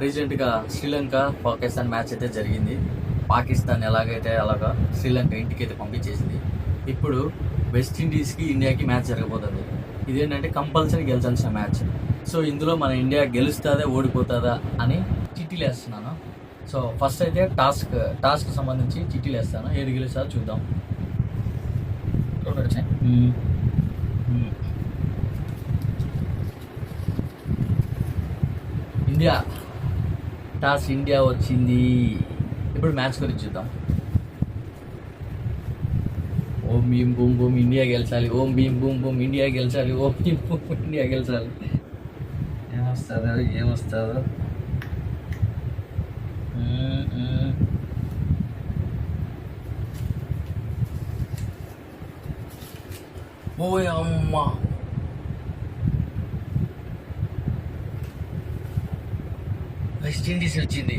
రీసెంట్గా శ్రీలంక పాకిస్తాన్ మ్యాచ్ అయితే జరిగింది. పాకిస్తాన్ ఎలాగైతే అలాగా శ్రీలంక ఇంటికి అయితే పంపించేసింది. ఇప్పుడు వెస్టిండీస్కి ఇండియాకి మ్యాచ్ జరగబోతుంది. ఇదేంటంటే కంపల్సరీ గెలిచాల్సిన మ్యాచ్. సో ఇందులో మన ఇండియా గెలుస్తుందా ఓడిపోతుందా అని చిట్టీలు వేస్తున్నాను. సో ఫస్ట్ అయితే టాస్క్ సంబంధించి చిట్టీలు వేస్తాను. ఏది గెలుస్తుందో చూద్దాం. ఇండియా ఇండియా వచ్చింది. ఇప్పుడు మ్యాచ్ గురించి చూద్దాం. ఓం భీం బూమ్ బూమ్ ఇండియా గెలిచాలి. ఓం భీం బూమ్ బూమ్ ఇండియా గెలిచాలి. ఓం భీం బూమ్ ఇండియా గెలిచాలి. ఏమొస్తుందో ఓ అమ్మ, వెస్ట్ ఇండీస్ వచ్చింది.